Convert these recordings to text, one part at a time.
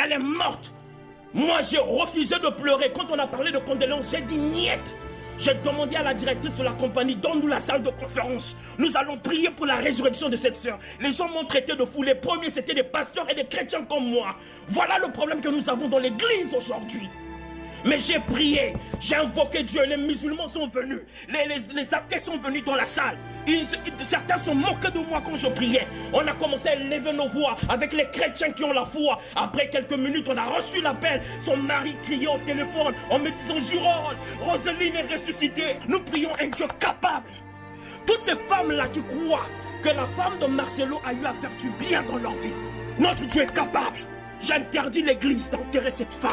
elle est morte. Moi, j'ai refusé de pleurer. Quand on a parlé de condoléances, j'ai dit niet. J'ai demandé à la directrice de la compagnie, donne-nous la salle de conférence. Nous allons prier pour la résurrection de cette sœur. Les gens m'ont traité de fou. Les premiers, c'était des pasteurs et des chrétiens comme moi. Voilà le problème que nous avons dans l'église aujourd'hui. Mais j'ai prié, j'ai invoqué Dieu, les musulmans sont venus, les athées sont venus dans la salle. Certains se moquaient de moi quand je priais. On a commencé à élever nos voix avec les chrétiens qui ont la foi. Après quelques minutes, on a reçu l'appel. Son mari criait au téléphone en me disant « Jurôme, Roselyne est ressuscitée ». Nous prions un Dieu capable. Toutes ces femmes-là qui croient que la femme de Marcelo a eu à faire du bien dans leur vie. Notre Dieu est capable. J'interdis l'église d'enterrer cette femme.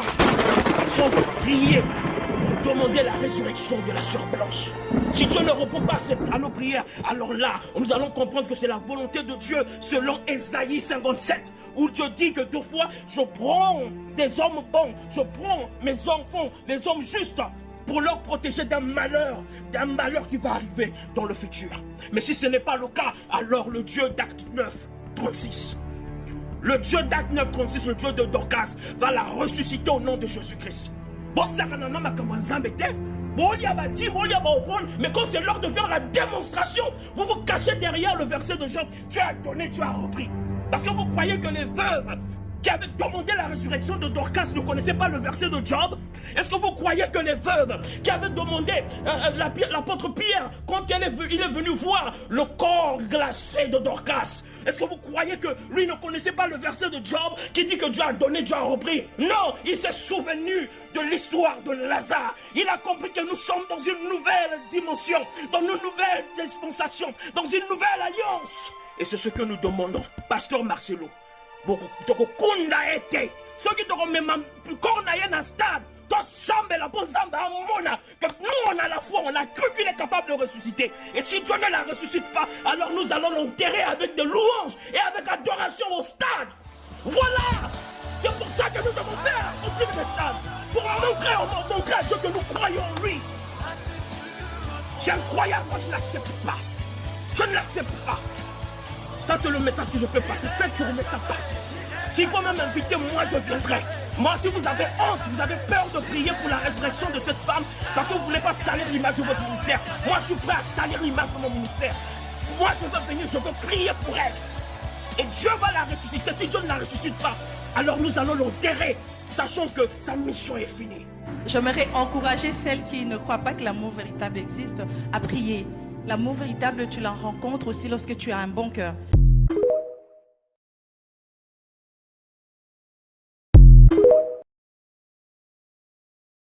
Sans prier pour demander la résurrection de la sœur Blanche. Si Dieu ne répond pas à nos prières, alors là, nous allons comprendre que c'est la volonté de Dieu selon Ésaïe 57, où Dieu dit que deux fois, je prends des hommes bons, je prends mes enfants, des hommes justes, pour leur protéger d'un malheur qui va arriver dans le futur. Mais si ce n'est pas le cas, alors le Dieu d'Acte 9, 36. Le Dieu d'Acte 9, 36, le Dieu de Dorcas, va la ressusciter au nom de Jésus-Christ. Mais quand c'est l'heure de faire la démonstration, vous vous cachez derrière le verset de Job. Tu as donné, tu as repris. Parce que vous croyez que les veuves qui avaient demandé la résurrection de Dorcas ne connaissaient pas le verset de Job? Est-ce que vous croyez que les veuves qui avaient demandé l'apôtre Pierre, quand il est venu voir le corps glacé de Dorcas, est-ce que vous croyez que lui ne connaissait pas le verset de Job qui dit que Dieu a donné, Dieu a repris? Non, il s'est souvenu de l'histoire de Lazare. Il a compris que nous sommes dans une nouvelle dimension, dans une nouvelle dispensation, dans une nouvelle alliance. Et c'est ce que nous demandons, Pasteur Marcelo. Tokokunda ete, ceux qui te remettent plus cornaïen à stade. Que nous on a la foi, on a cru qu'il est capable de ressusciter. Et si Dieu ne la ressuscite pas, alors nous allons l'enterrer avec des louanges et avec adoration au stade. Voilà. C'est pour ça que nous devons faire remplir le stade. Pour montrer à Dieu que nous croyons en lui. C'est incroyable, moi je ne l'accepte pas. Je ne l'accepte pas. Ça c'est le message que je peux passer. Faites tourner sa part. S'il faut même m'inviter, moi je viendrai. Moi, si vous avez honte, vous avez peur de prier pour la résurrection de cette femme, parce que vous ne voulez pas salir l'image de votre ministère, moi je suis prêt à salir l'image de mon ministère. Moi je veux venir, je veux prier pour elle. Et Dieu va la ressusciter. Si Dieu ne la ressuscite pas, alors nous allons l'enterrer, sachant que sa mission est finie. J'aimerais encourager celles qui ne croient pas que l'amour véritable existe à prier. L'amour véritable, tu la rencontres aussi lorsque tu as un bon cœur.